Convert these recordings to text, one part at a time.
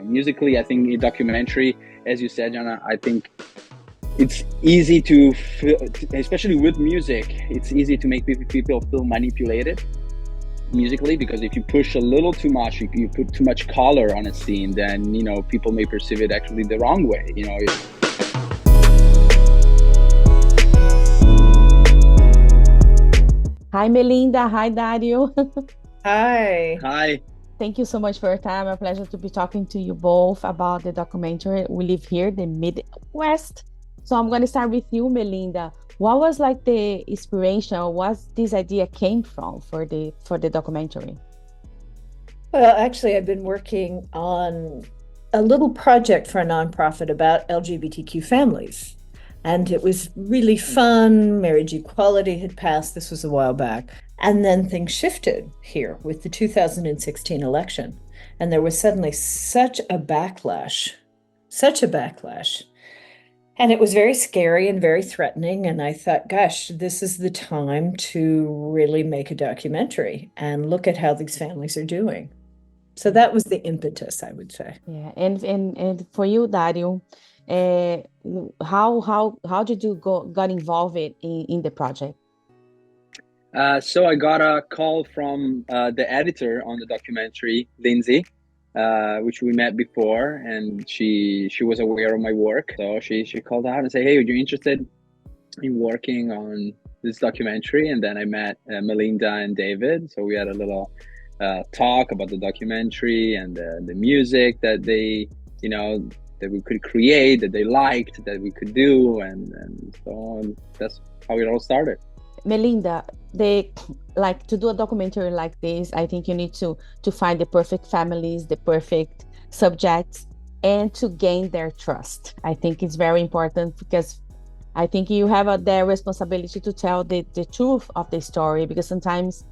musically, I think in documentary, as you said, Jana, I think it's easy to feel, especially with music, it's easy to make people feel manipulated musically, because if you push a little too much, you put too much color on a scene, then, you know, people may perceive it actually the wrong way, you know. Hi, Melinda. Hi, Dario. Hi. Hi. Thank you so much for your time. A pleasure to be talking to you both about the documentary. We live here, the Midwest. So I'm going to start with you, Melinda. What was like the inspiration, or what this idea came from for the documentary? Well, actually, I've been working on a little project for a nonprofit about LGBTQ families. And it was really fun. Marriage equality had passed. This was a while back. And then things shifted here with the 2016 election. And there was suddenly such a backlash, such a backlash. And it was very scary and very threatening. And I thought, gosh, this is the time to really make a documentary and look at how these families are doing. So that was the impetus, I would say. Yeah, and for you, Dario, uh, how did you got involved in the project? So I got a call from the editor on the documentary, Lindsay, which we met before, and she was aware of my work. So she called out and said, "Hey, are you interested in working on this documentary?" And then I met Melinda and David. So we had a little talk about the documentary and the music that they, you know, that we could create, that they liked, that we could do, and so on. That's how it all started. Melinda, they like to do a documentary like this. I think you need to find the perfect families, the perfect subjects, and to gain their trust. I think it's very important because I think you have their responsibility to tell the truth of the story, because sometimes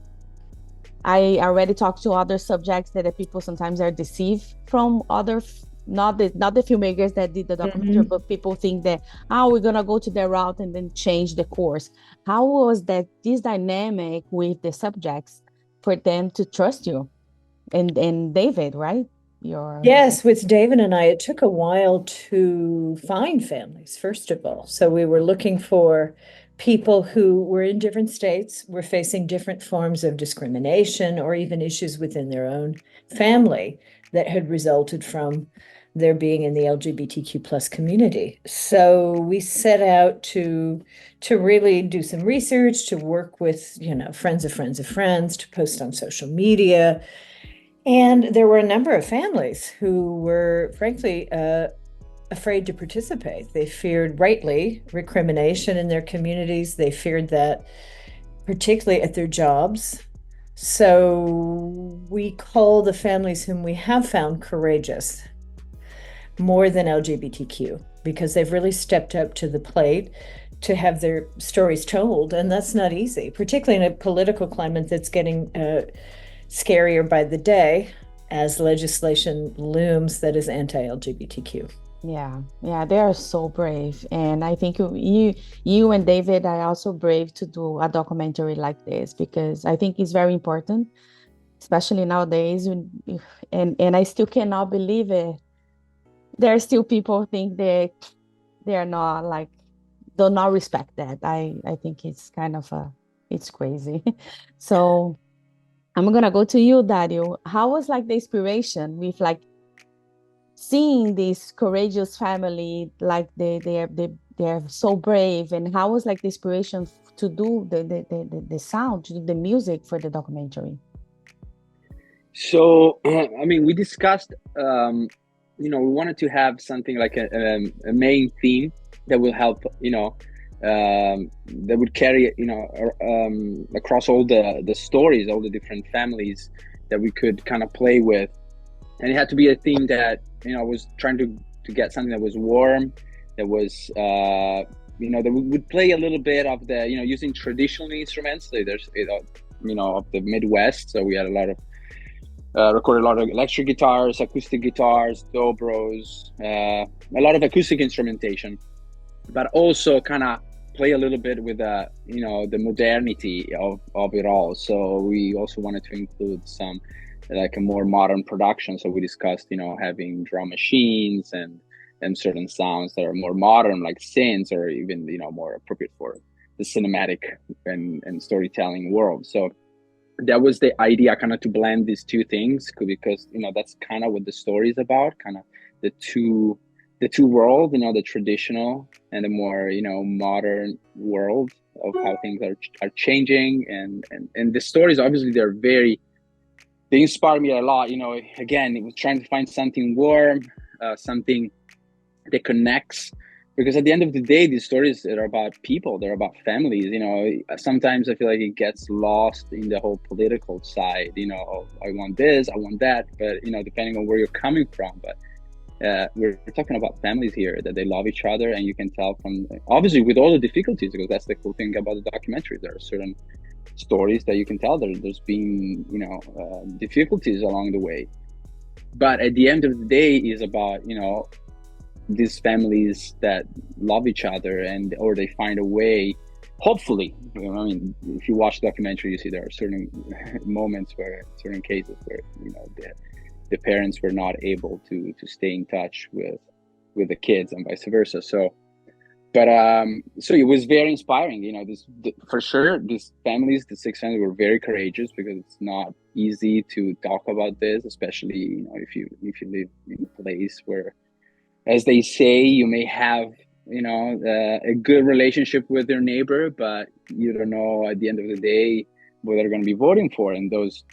I already talked to other subjects that the people sometimes are deceived from other not the filmmakers that did the documentary, but people think that, oh, we're gonna go to their route and then change the course. How was that this dynamic with the subjects for them to trust you? And David, right? Yes, with David and I, it took a while to find families, first of all. So we were looking for people who were in different states, were facing different forms of discrimination or even issues within their own family that had resulted from their being in the LGBTQ plus community. So we set out to really do some research, to work with, you know, friends of friends of friends, to post on social media. And there were a number of families who were, frankly, afraid to participate. They feared, rightly, recrimination in their communities. They feared that, particularly at their jobs. So we call the families whom we have found courageous, more than LGBTQ, because they've really stepped up to the plate to have their stories told. And that's not easy, particularly in a political climate that's getting scarier by the day as legislation looms that is anti-LGBTQ. Yeah, they are so brave, and I think you and David are also brave to do a documentary like this, because I think it's very important, especially nowadays. And I still cannot believe it. There are still people who think they are not like do not respect that. I think it's kind of it's crazy. So I'm gonna go to you, Dario. How was like the inspiration with like seeing this courageous family, like they're so brave, and how was like the inspiration to do the sound, to do the music for the documentary? So I mean, we discussed, you know, we wanted to have something like a main theme that will help, you know, that would carry, you know, across all the stories, all the different families that we could kind of play with. And it had to be a theme that, you know, was trying to get something that was warm, that was, you know, that would play a little bit of the, you know, using traditional instruments. So there's, you know, of the Midwest. So we had a lot of, recorded a lot of electric guitars, acoustic guitars, dobros, a lot of acoustic instrumentation, but also kind of play a little bit with you know, the modernity of it all. So we also wanted to include some like a more modern production. So we discussed, having drum machines and certain sounds that are more modern, like synths, or even, more appropriate for the cinematic and storytelling world. So that was the idea, kind of to blend these two things, because that's kind of what the story is about, kind of the two worlds, the traditional and the more modern world of how things are changing. And the stories, obviously, they inspire me a lot. Again, it was trying to find something warm, something that connects, because at the end of the day, these stories are about people, they're about families. Sometimes I feel like it gets lost in the whole political side, I want this, I want that, but depending on where you're coming from. But we're talking about families here, that they love each other, and you can tell from, obviously, with all the difficulties, because that's the cool thing about the documentary. There are certain stories that you can tell there's been difficulties along the way, but at the end of the day is about these families that love each other, or they find a way, hopefully. If you watch the documentary, you see there are certain moments where, certain cases where the parents were not able to stay in touch with the kids, and vice versa. So it was very inspiring. For sure, these families, the 6 families, were very courageous, because it's not easy to talk about this, especially if you live in a place where, as they say, you may have a good relationship with your neighbor, but you don't know at the end of the day what they're going to be voting for, and those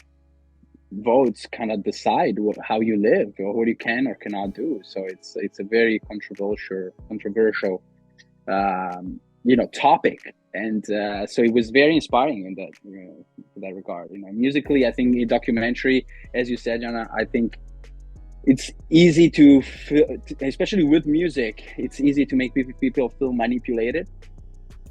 votes kind of decide how you live, or what you can or cannot do. So it's a very controversial topic, and so it was very inspiring in that regard. Musically, I think a documentary, as you said, Jana, I think it's easy to feel, especially with music, it's easy to make people feel manipulated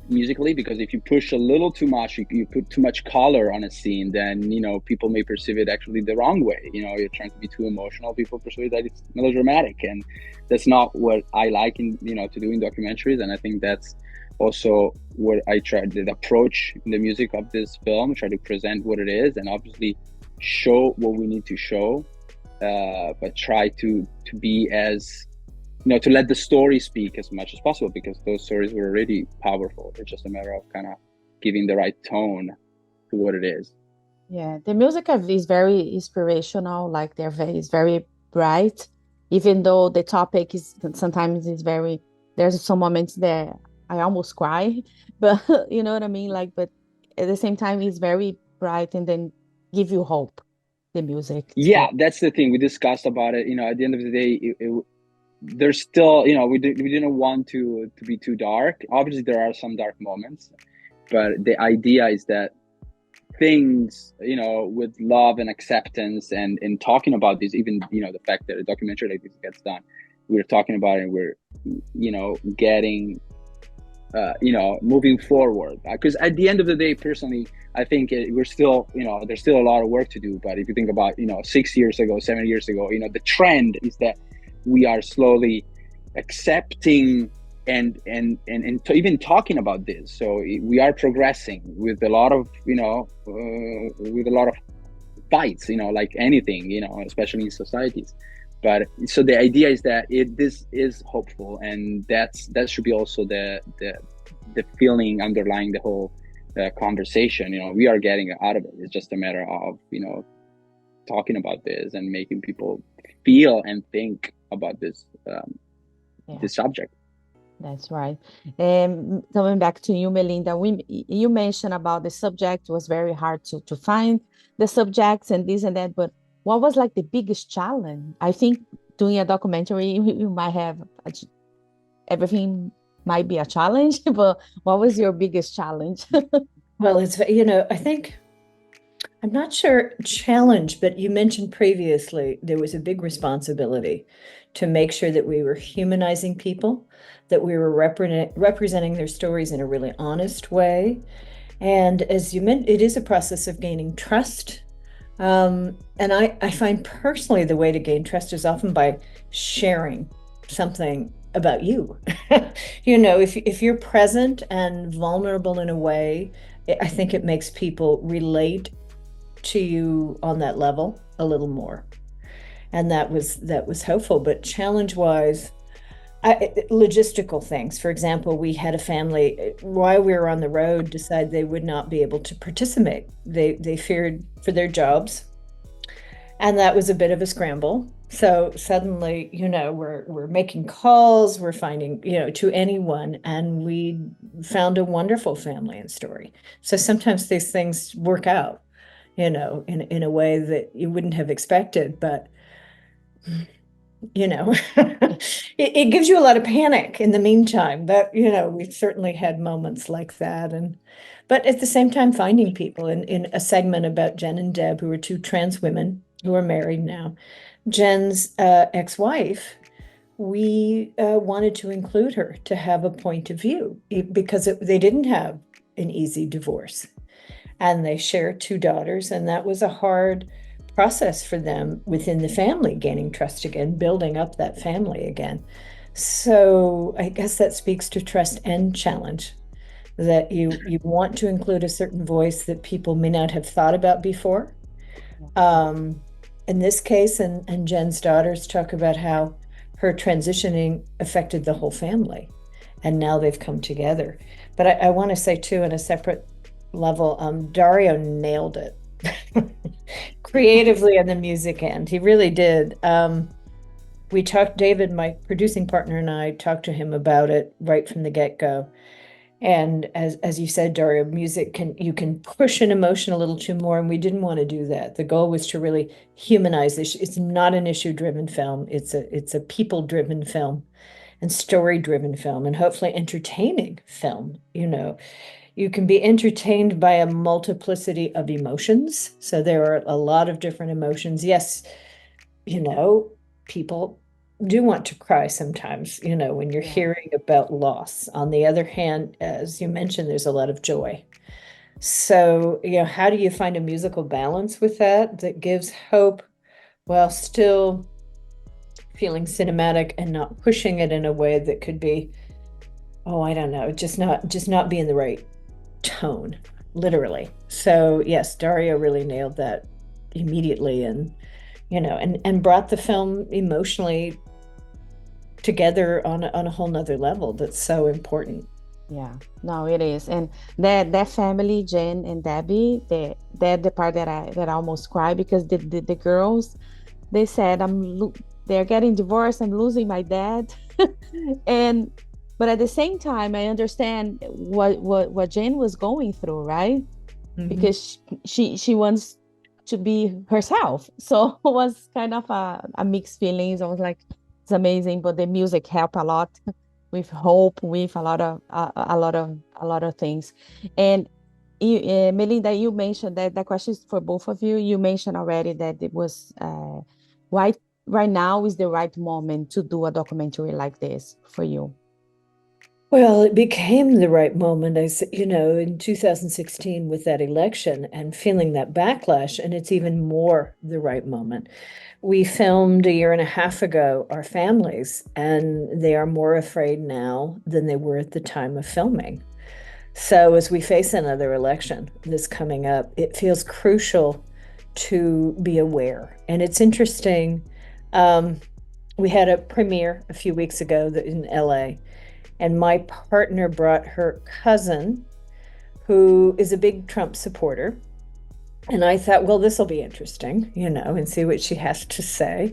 musically, because if you push a little too much, you put too much color on a scene, then people may perceive it actually the wrong way. You're trying to be too emotional, people perceive that it's melodramatic, and that's not what I like to do in documentaries. And I think that's also what I tried, the approach in the music of this film, try to present what it is, and obviously show what we need to show, but try to be as to let the story speak as much as possible, because those stories were already powerful. It's just a matter of kind of giving the right tone to what it is. Yeah, the music is very inspirational. Like it's very bright, even though the topic is sometimes there's some moments that I almost cry, but you know what I mean? But at the same time, it's very bright, and then give you hope, the music. Yeah, that's the thing we discussed about it. At the end of the day, there's still, we didn't want to be too dark. Obviously, there are some dark moments, but the idea is that things, with love and acceptance, and talking about this, even, the fact that a documentary like this gets done, we're talking about it, and we're, getting, moving forward. Because at the end of the day, personally, I think we're still, there's still a lot of work to do. But if you think about, 6 years ago, 7 years ago, the trend is that we are slowly accepting and even talking about this. So we are progressing with a lot of, with a lot of fights, like anything, especially in societies. But so the idea is that this is hopeful, and that should be also the feeling underlying the whole conversation. We are getting out of it. It's just a matter of talking about this and making people feel and think about this this subject. That's right. Coming back to you, Melinda, you mentioned about the subject was very hard to find the subjects and this and that, but what was like the biggest challenge? I think doing a documentary, you might have everything might be a challenge, but what was your biggest challenge? Well, it's, I think, I'm not sure challenge, but you mentioned previously there was a big responsibility to make sure that we were humanizing people, that we were representing their stories in a really honest way. And as you mentioned, it is a process of gaining trust. And I find personally the way to gain trust is often by sharing something about you. If you're present and vulnerable in a way, I think it makes people relate to you on that level. a little more. And that was hopeful. But challenge-wise, logistical things. For example, we had a family while we were on the road decide they would not be able to participate. They feared for their jobs, and that was a bit of a scramble. So suddenly, we're making calls, we're finding, to anyone, and we found a wonderful family and story. So sometimes these things work out, in a way that you wouldn't have expected, but it gives you a lot of panic in the meantime. That, we've certainly had moments like that. But at the same time, finding people in a segment about Jen and Deb, who are two trans women who are married now. Jen's ex-wife, we wanted to include her to have a point of view because they didn't have an easy divorce, and they share two daughters, and that was a hard process for them within the family, gaining trust again, building up that family again. So I guess that speaks to trust and challenge, that you want to include a certain voice that people may not have thought about before. In this case, and Jen's daughters talk about how her transitioning affected the whole family, and now they've come together. But I want to say too, on a separate level, Dario nailed it creatively on the music end. He really did. We talked, David, my producing partner, and I talked to him about it right from the get-go. And as you said, Dario, music you can push an emotion a little too more, and we didn't want to do that. The goal was to really humanize this. It's not an issue-driven film. It's a people-driven film and story-driven film, and hopefully entertaining film. You can be entertained by a multiplicity of emotions. So there are a lot of different emotions. Yes, people do want to cry sometimes, when you're hearing about loss. On the other hand, as you mentioned, there's a lot of joy. So, how do you find a musical balance with that gives hope while still feeling cinematic and not pushing it in a way that could be, I don't know, just not be in the right tone, literally. So yes, Dario really nailed that immediately, and and brought the film emotionally together on a whole nother level that's so important. Yeah, no, it is. And that family, Jen and Debbie, they're the part that I almost cry, because the girls, they said, they're getting divorced, I'm losing my dad. But at the same time, I understand what Jen was going through, right? Mm-hmm. Because she wants to be herself. So it was kind of a mixed feelings. I was like, it's amazing, but the music helped a lot with hope, with a lot of things. And Melinda, you mentioned that the question is for both of you. You mentioned already that it was right now is the right moment to do a documentary like this for you. Well, it became the right moment, in 2016 with that election and feeling that backlash, and it's even more the right moment. We filmed a year and a half ago, our families, and they are more afraid now than they were at the time of filming. So as we face another election this coming up, it feels crucial to be aware. And it's interesting, we had a premiere a few weeks ago in LA, and my partner brought her cousin, who is a big Trump supporter. And I thought, well, this will be interesting, and see what she has to say.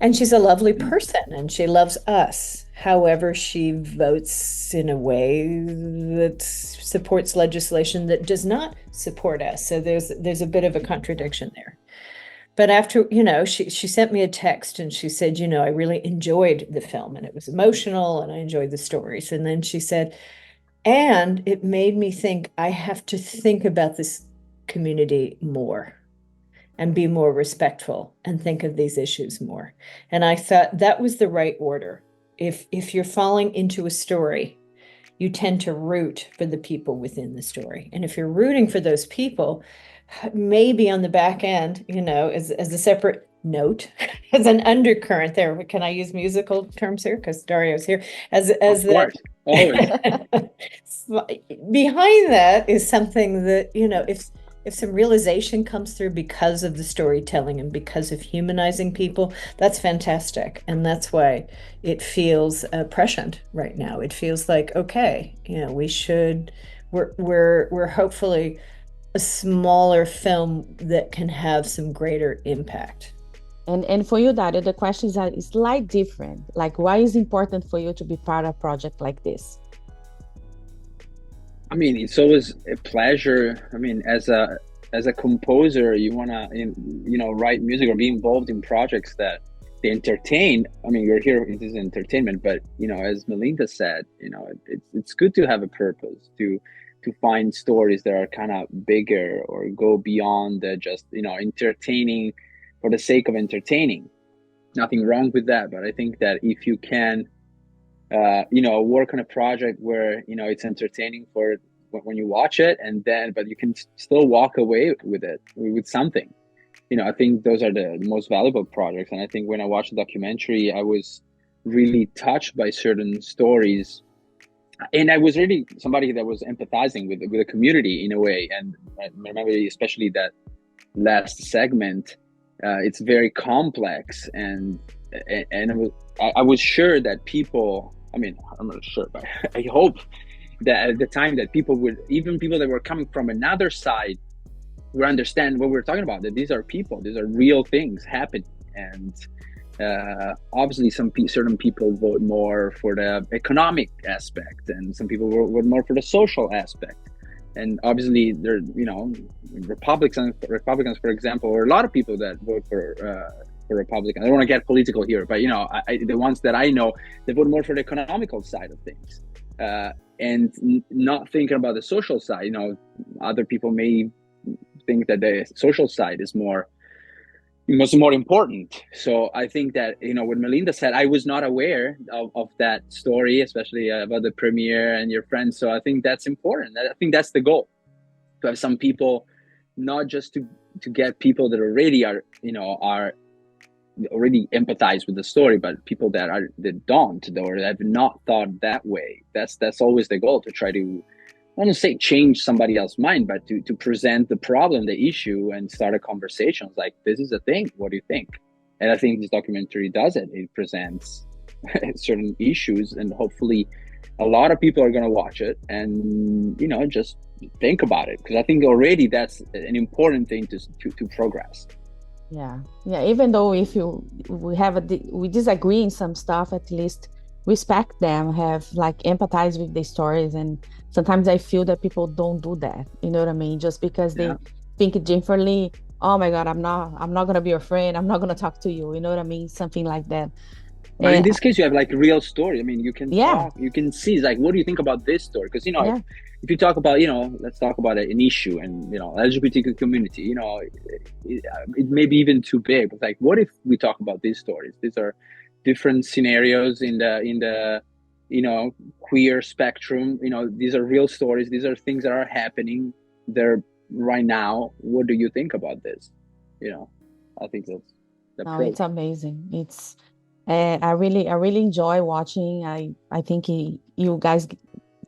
And she's a lovely person, and she loves us. However, she votes in a way that supports legislation that does not support us. So there's a bit of a contradiction there. But after, she sent me a text, and she said, I really enjoyed the film, and it was emotional, and I enjoyed the stories. And then she said, and it made me think I have to think about this community more and be more respectful and think of these issues more. And I thought that was the right order. If you're falling into a story, you tend to root for the people within the story. And if you're rooting for those people, maybe on the back end, as a separate note, as an undercurrent there. Can I use musical terms here? Because Dario's here. Of course, always. Behind that is something that, if if some realization comes through because of the storytelling and because of humanizing people, that's fantastic. And that's why it feels prescient right now. It feels like, okay, we're hopefully a smaller film that can have some greater impact. And for you, Dario, the questions are slightly different. Like, why is it important for you to be part of a project like this? I mean, it's always a pleasure. I mean, as a composer, you wanna write music or be involved in projects that they entertain. I mean, you're here, it is entertainment, but as Melinda said, it's good to have a purpose, to find stories that are kind of bigger or go beyond just entertaining for the sake of entertaining. Nothing wrong with that, but I think that if you can work on a project where it's entertaining for when you watch it, and then but you can still walk away with it, with something. I think those are the most valuable projects. And I think when I watched the documentary, I was really touched by certain stories, and I was really somebody that was empathizing with the community in a way. And I remember especially that last segment. It's very complex, and I was sure that people, I mean, I'm not sure, but I hope that at the time that people would, even people that were coming from another side, would understand what we're talking about, that these are people, these are real things happening. And obviously certain people vote more for the economic aspect, and some people vote more for the social aspect. And obviously there, Republicans, for example, or a lot of people that vote for Republican. I don't want to get political here, but the ones that I know, they vote more for the economical side of things, and not thinking about the social side. Other people may think that the social side is more important. So I think that what Melinda said, I was not aware of that story, especially about the premiere and your friends. So I think that's important. I think that's the goal, to have some people, not just to get people that already are already empathize with the story, but people that don't, or have not thought that way. That's always the goal, to try to, I don't say change somebody else's mind, but to present the problem, the issue, and start a conversation like, this is a thing, what do you think? And I think this documentary does it. It presents certain issues, and hopefully a lot of people are going to watch it and just think about it, because I think already that's an important thing to progress. Yeah, even though we disagree in some stuff, at least respect them, have like empathize with the stories. And sometimes I feel that people don't do that, you know what I mean, just because they think differently. Oh my God, I'm not gonna be your friend, I'm not gonna talk to you, you know what I mean, something like that. But in this case, you have like real story. I mean, you can talk, you can see, like, what do you think about this story? Because if you talk about, let's talk about an issue, and LGBTQ community, it may be even too big. But like, what if we talk about these stories? These are different scenarios in the queer spectrum. These are real stories. These are things that are happening there right now. What do you think about this? I think that's the approach. It's amazing. It's I really enjoy watching. I think you guys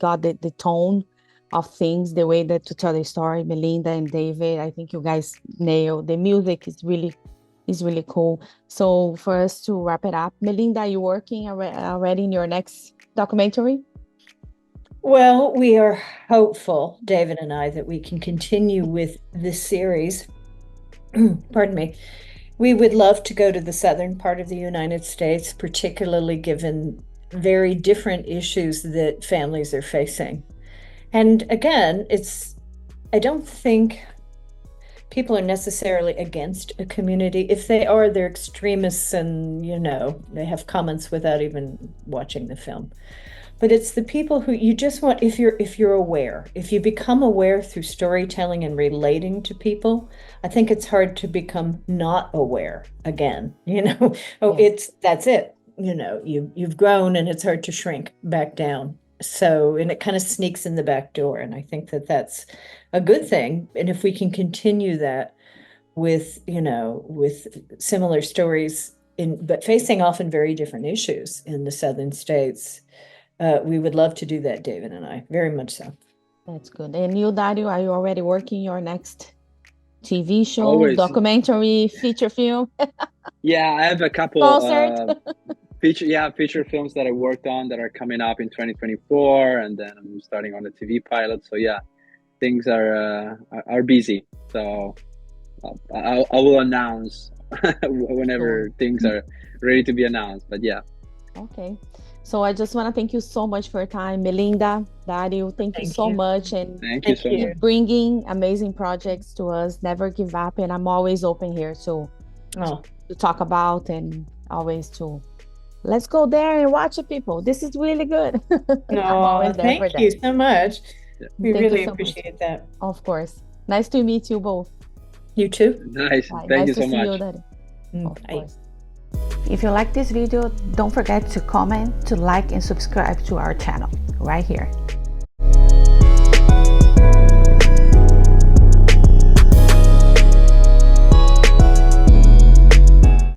got the tone of things, the way that to tell the story. Melinda and David, I think you guys nailed. The music is really cool. So for us to wrap it up, Melinda, are you working already in your next documentary? Well, we are hopeful, David and I, that we can continue with this series. Pardon me. We would love to go to the southern part of the United States, particularly given very different issues that families are facing. And again, I don't think people are necessarily against a community. If they are, they're extremists, and they have comments without even watching the film. But it's the people who you just want, if you're aware, if you become aware through storytelling and relating to people, I think it's hard to become not aware again. That's it. You've grown, and it's hard to shrink back down. So, and it kind of sneaks in the back door. And I think that that's a good thing. And if we can continue that with similar stories but facing often very different issues in the southern states, we would love to do that, David and I, very much so. That's good. And you, Dario, are you already working your next TV show, Always. documentary, feature film, Yeah, I have a couple concert. feature films that I worked on that are coming up in 2024, and then I'm starting on the TV pilot. So yeah, things are busy. So I will announce whenever things are ready to be announced. But yeah. Okay. So I just want to thank you so much for your time, Melinda, Dario. Thank you so much, and Thank you so you. much. keep bringing amazing projects to us. Never give up, and I'm always open here to talk about, and always to let's go there and watch it, people. This is really good. I'm always there for thank you that. so much. We Thank you really so much. appreciate that. Of course. Nice to meet you both. You too. Nice. Bye. Thank Nice you to so see you, much. Dario. Of Bye. course. If you like this video, don't forget to comment, to like, and subscribe to our channel right here.